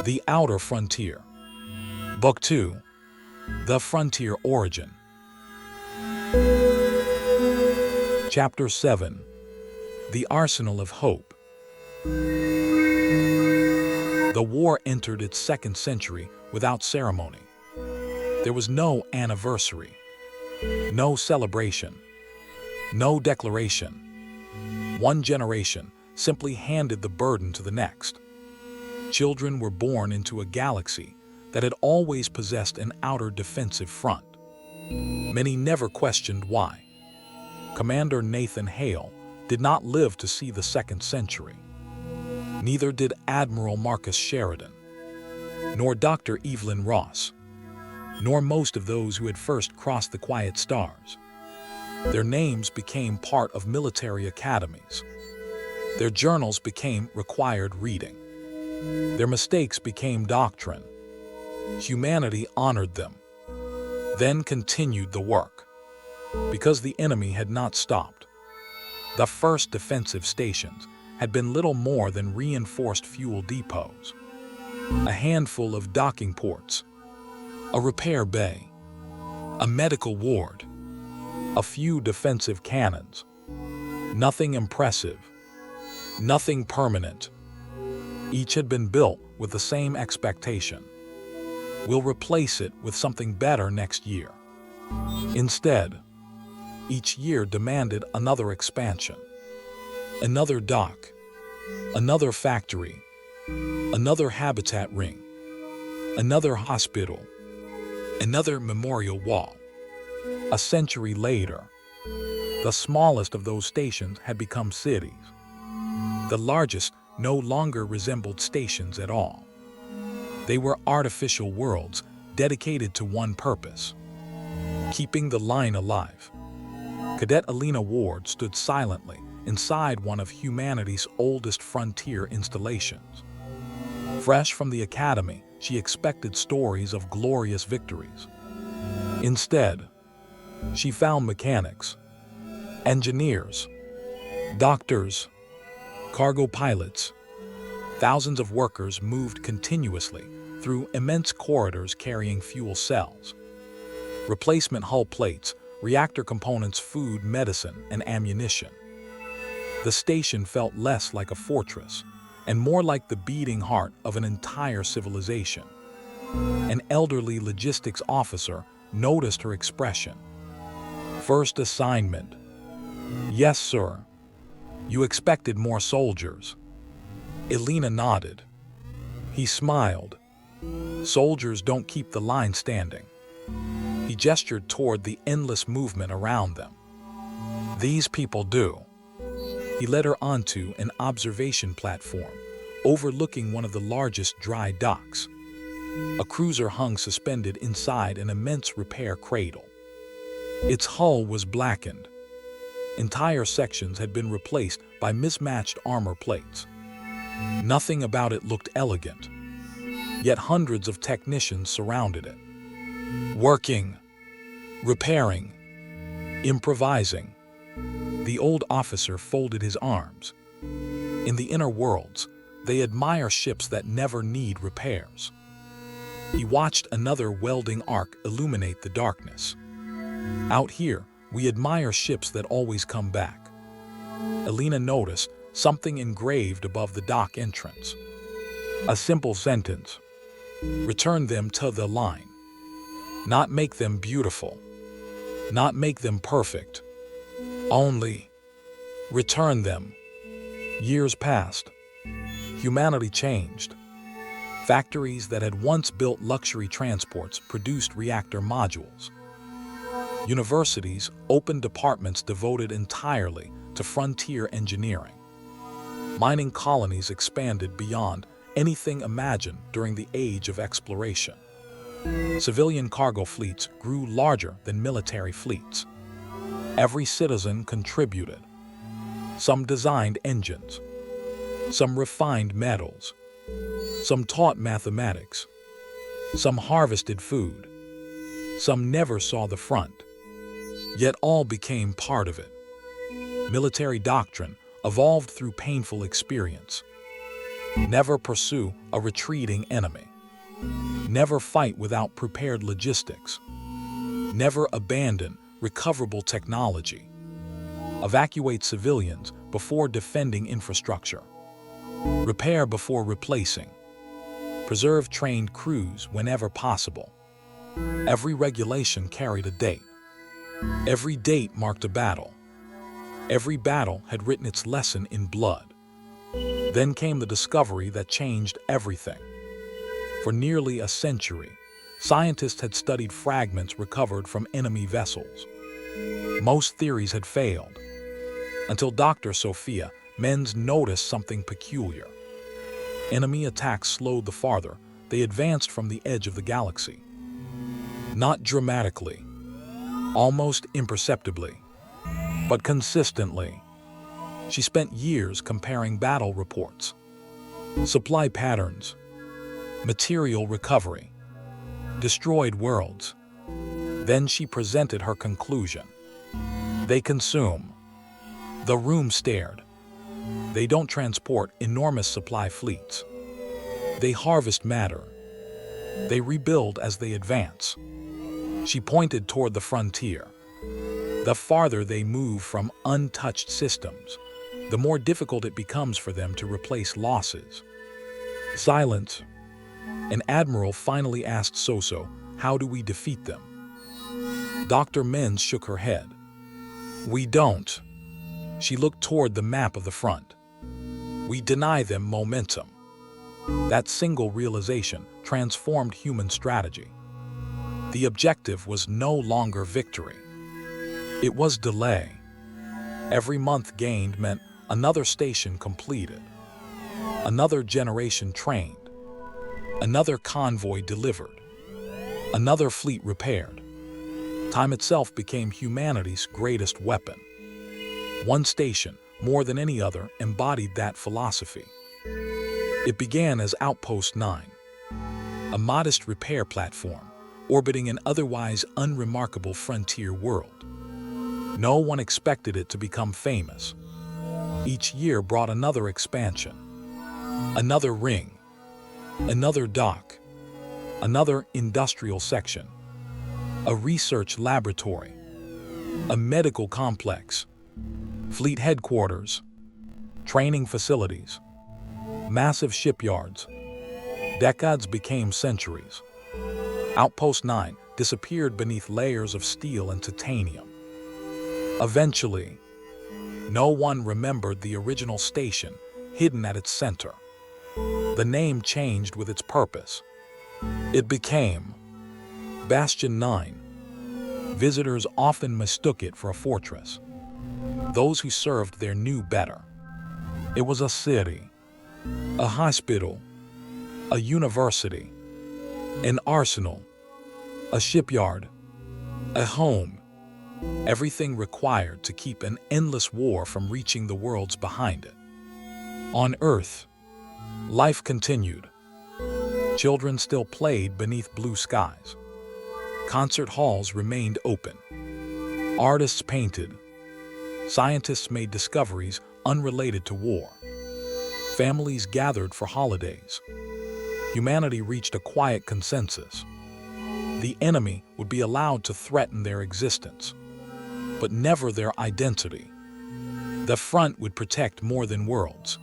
The Outer Frontier. Book 2. The Frontier Origin. Chapter 7. The Arsenal of Hope. The war entered its second century without ceremony. There was no anniversary, no celebration, no declaration. One generation simply handed the burden to the next. Children were born into a galaxy that had always possessed an outer defensive front. Many never questioned why. Commander Nathan Hale did not live to see the second century. Neither did Admiral Marcus Sheridan, nor Dr. Evelyn Ross, nor most of those who had first crossed the quiet stars. Their names became part of military academies. Their journals became required reading. Their mistakes became doctrine. Humanity honored them, then continued the work, because the enemy had not stopped. The first defensive stations had been little more than reinforced fuel depots, a handful of docking ports, a repair bay, a medical ward, a few defensive cannons. Nothing impressive, nothing permanent. Each had been built with the same expectation. We'll replace it with something better next year. Instead, each year demanded another expansion, another dock, another factory, another habitat ring, another hospital, another memorial wall. A century later, the smallest of those stations had become cities. The largest no longer resembled stations at all. They were artificial worlds dedicated to one purpose: keeping the line alive. Cadet Elena Ward stood silently inside one of humanity's oldest frontier installations. Fresh from the academy, she expected stories of glorious victories. Instead, she found mechanics, engineers, doctors, cargo pilots. Thousands of workers moved continuously through immense corridors carrying fuel cells, replacement hull plates, reactor components, food, medicine, and ammunition. The station felt less like a fortress and more like the beating heart of an entire civilization. An elderly logistics officer noticed her expression. "First assignment." "Yes, sir." "You expected more soldiers." Elena nodded. He smiled. "Soldiers don't keep the line standing." He gestured toward the endless movement around them. "These people do." He led her onto an observation platform overlooking one of the largest dry docks. A cruiser hung suspended inside an immense repair cradle. Its hull was blackened. Entire sections had been replaced by mismatched armor plates. Nothing about it looked elegant, yet hundreds of technicians surrounded it, working, repairing, improvising. The old officer folded his arms. In the inner worlds, they admire ships that never need repairs. He watched another welding arc illuminate the darkness. "Out here, we admire ships that always come back." Elena noticed something engraved above the dock entrance. A simple sentence: "Return them to the line." Not make them beautiful, not make them perfect, only return them. Years passed. Humanity changed. Factories that had once built luxury transports produced reactor modules. Universities opened departments devoted entirely to frontier engineering. Mining colonies expanded beyond anything imagined during the age of exploration. Civilian cargo fleets grew larger than military fleets. Every citizen contributed. Some designed engines, some refined metals, some taught mathematics, some harvested food, some never saw the front, yet all became part of it. Military doctrine evolved through painful experience. Never pursue a retreating enemy. Never fight without prepared logistics. Never abandon recoverable technology. Evacuate civilians before defending infrastructure. Repair before replacing. Preserve trained crews whenever possible. Every regulation carried a date. Every date marked a battle. Every battle had written its lesson in blood. Then came the discovery that changed everything. For nearly a century, scientists had studied fragments recovered from enemy vessels. Most theories had failed, until Dr. Sophia Menz noticed something peculiar. Enemy attacks slowed the farther they advanced from the edge of the galaxy. Not dramatically, almost imperceptibly, but consistently. She spent years comparing battle reports, supply patterns, material recovery, destroyed worlds. Then she presented her conclusion. They consume. The room stared. They don't transport enormous supply fleets. They harvest matter. They rebuild as they advance. She pointed toward the frontier. The farther they move from untouched systems, the more difficult it becomes for them to replace losses. Silence. An admiral finally asked Soso, "How do we defeat them?" Dr. Menz shook her head. "We don't." She looked toward the map of the front. "We deny them momentum." That single realization transformed human strategy. The objective was no longer victory. It was delay. Every month gained meant another station completed, another generation trained, another convoy delivered, another fleet repaired. Time itself became humanity's greatest weapon. One station, more than any other, embodied that philosophy. It began as Outpost 9, a modest repair platform orbiting an otherwise unremarkable frontier world. No one expected it to become famous. Each year brought another expansion, another ring, another dock, another industrial section, a research laboratory, a medical complex, fleet headquarters, training facilities, massive shipyards. Decades became centuries. Outpost 9 disappeared beneath layers of steel and titanium. Eventually, no one remembered the original station hidden at its center. The name changed with its purpose. It became Bastion 9. Visitors often mistook it for a fortress. Those who served there knew better. It was a city, a hospital, a university, an arsenal, a shipyard, a home. Everything required to keep an endless war from reaching the worlds behind it. On Earth, life continued. Children still played beneath blue skies. Concert halls remained open. Artists painted. Scientists made discoveries unrelated to war. Families gathered for holidays. Humanity reached a quiet consensus. The enemy would be allowed to threaten their existence, but never their identity. The front would protect more than worlds.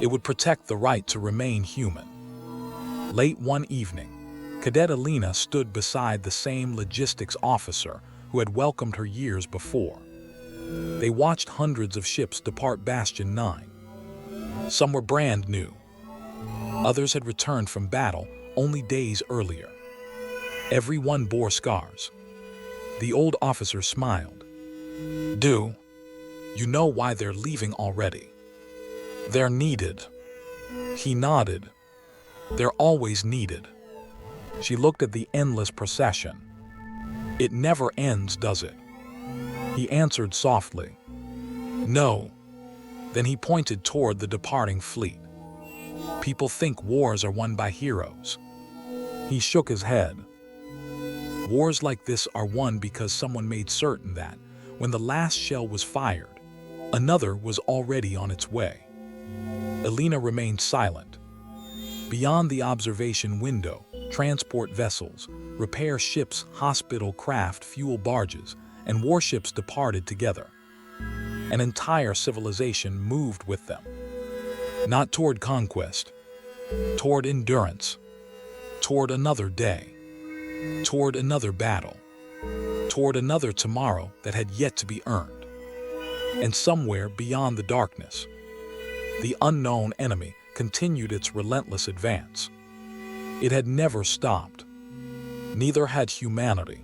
It would protect the right to remain human. Late one evening, Cadet Elena stood beside the same logistics officer who had welcomed her years before. They watched hundreds of ships depart Bastion 9. Some were brand new. Others had returned from battle only days earlier. Every one bore scars. The old officer smiled. "Do you know why they're leaving already?" "They're needed." He nodded. "They're always needed." She looked at the endless procession. "It never ends, does it?" He answered softly. "No." Then he pointed toward the departing fleet. "People think wars are won by heroes." He shook his head. "Wars like this are won because someone made certain that, when the last shell was fired, another was already on its way. Elena remained silent. Beyond the observation window, transport vessels, repair ships, hospital craft, fuel barges, and warships departed together. An entire civilization moved with them. Not toward conquest, toward endurance, toward another day, toward another battle, toward another tomorrow that had yet to be earned. And somewhere beyond the darkness, the unknown enemy continued its relentless advance. It had never stopped. Neither had humanity.